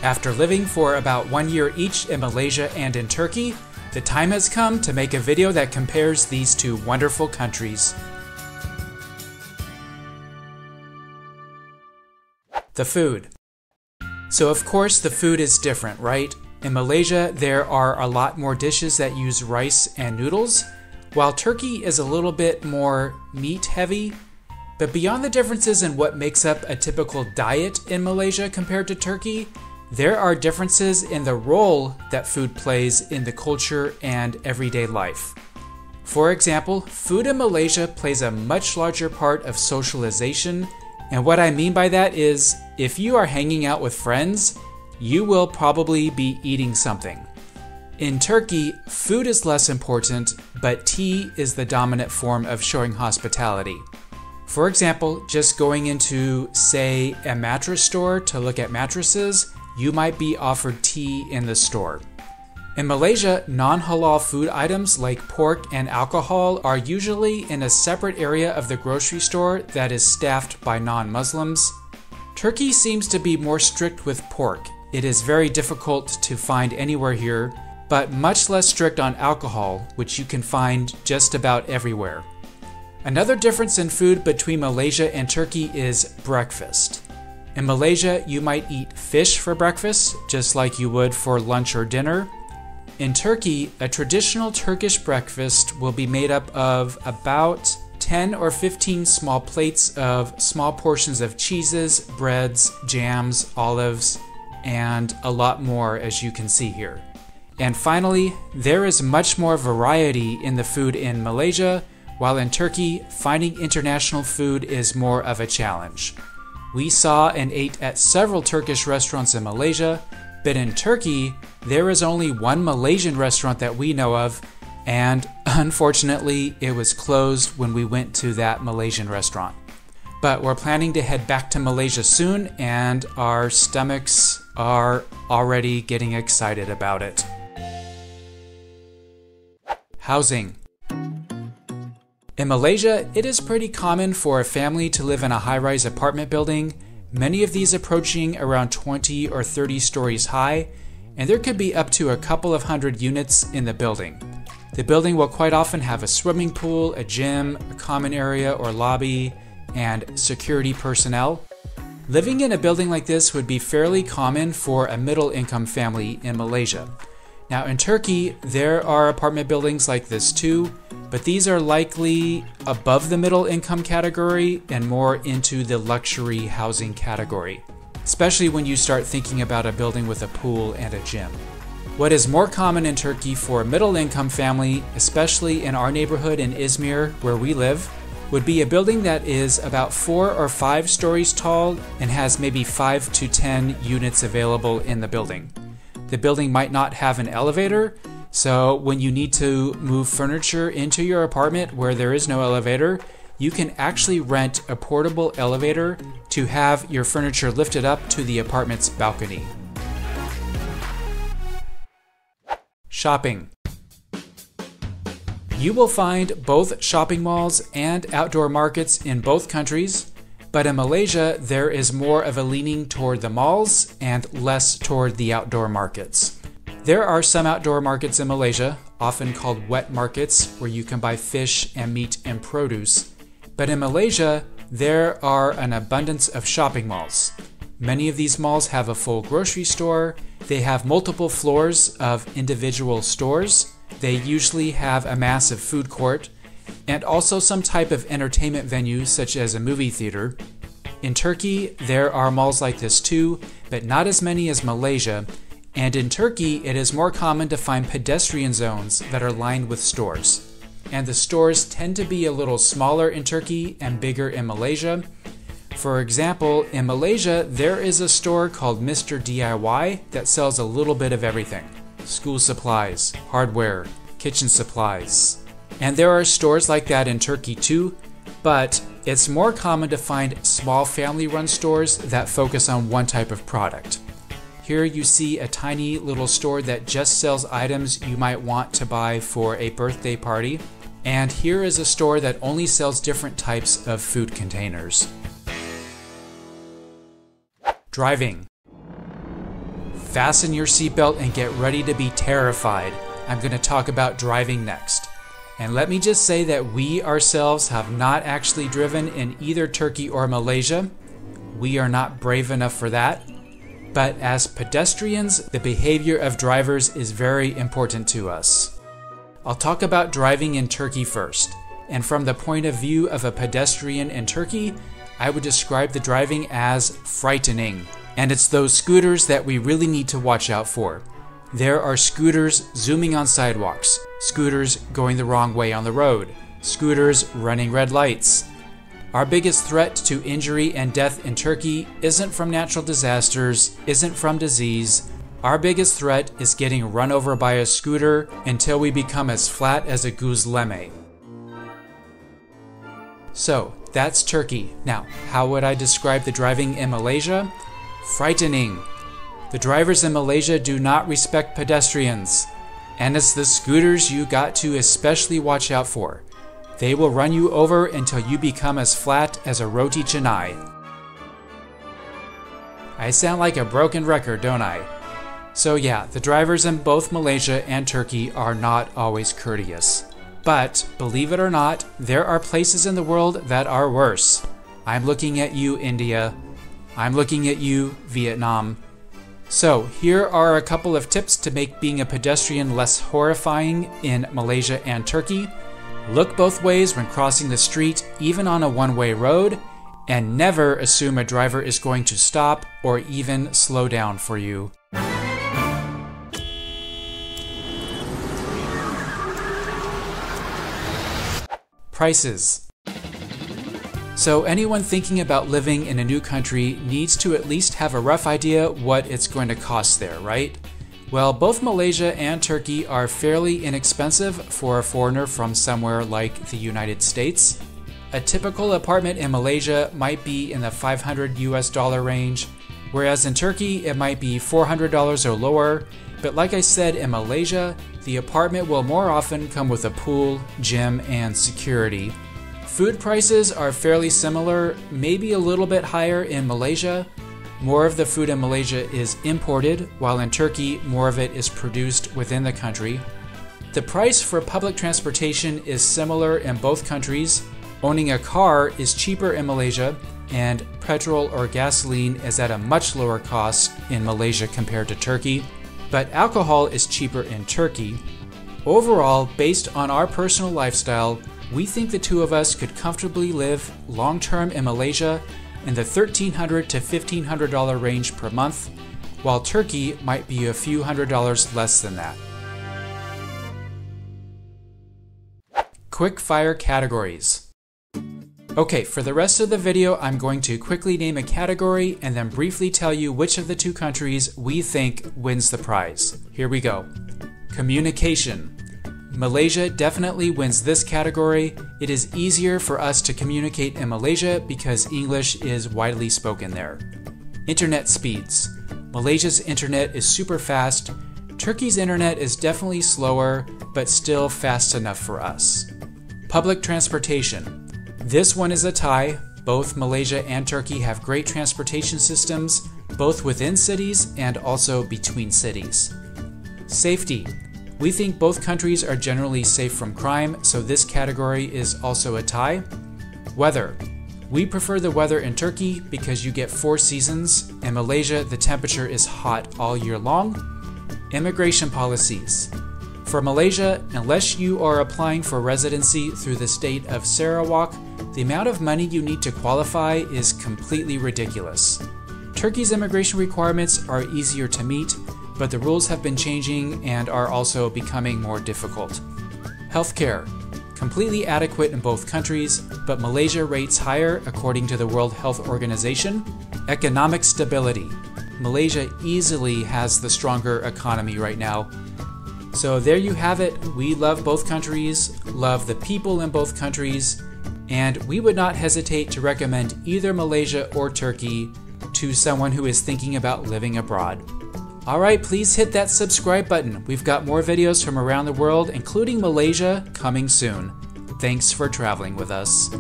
After living for about 1 year each in Malaysia and in Turkey, the time has come to make a video that compares these two wonderful countries. The food. So of course the food is different, right? In Malaysia, there are a lot more dishes that use rice and noodles, while Turkey is a little bit more meat heavy. But beyond the differences in what makes up a typical diet in Malaysia compared to Turkey, there are differences in the role that food plays in the culture and everyday life. For example, food in Malaysia plays a much larger part of socialization, and what I mean by that is, if you are hanging out with friends, you will probably be eating something. In Turkey, food is less important, but tea is the dominant form of showing hospitality. For example, just going into, say, a mattress store to look at mattresses, you might be offered tea in the store. In Malaysia, non-halal food items like pork and alcohol are usually in a separate area of the grocery store that is staffed by non-Muslims. Turkey seems to be more strict with pork. It is very difficult to find anywhere here, but much less strict on alcohol, which you can find just about everywhere. Another difference in food between Malaysia and Turkey is breakfast. In Malaysia, you might eat fish for breakfast, just like you would for lunch or dinner. In Turkey, a traditional Turkish breakfast will be made up of about 10 or 15 small plates of small portions of cheeses, breads, jams, olives, and a lot more, as you can see here. And finally, there is much more variety in the food in Malaysia, while in Turkey, finding international food is more of a challenge. We saw and ate at several Turkish restaurants in Malaysia, but in Turkey, there is only one Malaysian restaurant that we know of, and unfortunately, it was closed when we went to that Malaysian restaurant. But we're planning to head back to Malaysia soon, and our stomachs are already getting excited about it. Housing. In Malaysia, it is pretty common for a family to live in a high-rise apartment building, many of these approaching around 20 or 30 stories high, and there could be up to a couple of hundred units in the building. The building will quite often have a swimming pool, a gym, a common area or lobby, and security personnel. Living in a building like this would be fairly common for a middle-income family in Malaysia. Now in Turkey, there are apartment buildings like this too, but these are likely above the middle income category and more into the luxury housing category, especially when you start thinking about a building with a pool and a gym. What is more common in Turkey for a middle income family, especially in our neighborhood in Izmir where we live, would be a building that is about 4 or 5 stories tall and has maybe 5 to 10 units available in the building. The building might not have an elevator, so when you need to move furniture into your apartment where there is no elevator, you can actually rent a portable elevator to have your furniture lifted up to the apartment's balcony. Shopping. You will find both shopping malls and outdoor markets in both countries, but in Malaysia there is more of a leaning toward the malls and less toward the outdoor markets. There are some outdoor markets in Malaysia, often called wet markets, where you can buy fish and meat and produce. But in Malaysia, there are an abundance of shopping malls. Many of these malls have a full grocery store. They have multiple floors of individual stores. They usually have a massive food court and also some type of entertainment venue such as a movie theater. In Turkey, there are malls like this too, but not as many as Malaysia. And in Turkey, it is more common to find pedestrian zones that are lined with stores. And the stores tend to be a little smaller in Turkey and bigger in Malaysia. For example, in Malaysia, there is a store called Mr. DIY that sells a little bit of everything. School supplies, hardware, kitchen supplies. And there are stores like that in Turkey too, but it's more common to find small family-run stores that focus on one type of product. Here you see a tiny little store that just sells items you might want to buy for a birthday party. And here is a store that only sells different types of food containers. Driving. Fasten your seatbelt and get ready to be terrified. I'm going to talk about driving next. And let me just say that we ourselves have not actually driven in either Turkey or Malaysia. We are not brave enough for that. But as pedestrians, the behavior of drivers is very important to us. I'll talk about driving in Turkey first. And from the point of view of a pedestrian in Turkey, I would describe the driving as frightening. And it's those scooters that we really need to watch out for. There are scooters zooming on sidewalks, scooters going the wrong way on the road, scooters running red lights. Our biggest threat to injury and death in Turkey isn't from natural disasters, isn't from disease. Our biggest threat is getting run over by a scooter until we become as flat as a guzleme. So, that's Turkey. Now, how would I describe the driving in Malaysia? Frightening. The drivers in Malaysia do not respect pedestrians. And it's the scooters you got to especially watch out for. They will run you over until you become as flat as a roti canai. I sound like a broken record, don't I? So yeah, the drivers in both Malaysia and Turkey are not always courteous. But, believe it or not, there are places in the world that are worse. I'm looking at you, India. I'm looking at you, Vietnam. So, here are a couple of tips to make being a pedestrian less horrifying in Malaysia and Turkey. Look both ways when crossing the street, even on a one-way road, and never assume a driver is going to stop or even slow down for you. Prices. So anyone thinking about living in a new country needs to at least have a rough idea what it's going to cost there, right? Well, both Malaysia and Turkey are fairly inexpensive for a foreigner from somewhere like the United States. A typical apartment in Malaysia might be in the $500 range, whereas in Turkey it might be $400 or lower. But like I said, in Malaysia, the apartment will more often come with a pool, gym, and security. Food prices are fairly similar, maybe a little bit higher in Malaysia. More of the food in Malaysia is imported, while in Turkey, more of it is produced within the country. The price for public transportation is similar in both countries. Owning a car is cheaper in Malaysia, and petrol or gasoline is at a much lower cost in Malaysia compared to Turkey. But alcohol is cheaper in Turkey. Overall, based on our personal lifestyle, we think the two of us could comfortably live long-term in Malaysia in the $1,300 to $1,500 range per month, while Turkey might be a few $100s less than that. Quick fire categories. Okay, for the rest of the video, I'm going to quickly name a category and then briefly tell you which of the two countries we think wins the prize. Here we go. Communication. Malaysia definitely wins this category. It is easier for us to communicate in Malaysia because English is widely spoken there. Internet speeds. Malaysia's internet is super fast. Turkey's internet is definitely slower, but still fast enough for us. Public transportation. This one is a tie. Both Malaysia and Turkey have great transportation systems, both within cities and also between cities. Safety. We think both countries are generally safe from crime, so this category is also a tie. Weather. We prefer the weather in Turkey because you get 4 seasons. In Malaysia, the temperature is hot all year long. Immigration policies. For Malaysia, unless you are applying for residency through the state of Sarawak, the amount of money you need to qualify is completely ridiculous. Turkey's immigration requirements are easier to meet, but the rules have been changing and are also becoming more difficult. Healthcare. Completely adequate in both countries, but Malaysia rates higher according to the World Health Organization. Economic stability. Malaysia easily has the stronger economy right now. So there you have it. We love both countries, love the people in both countries, and we would not hesitate to recommend either Malaysia or Turkey to someone who is thinking about living abroad. Alright, please hit that subscribe button. We've got more videos from around the world, including Malaysia, coming soon. Thanks for traveling with us.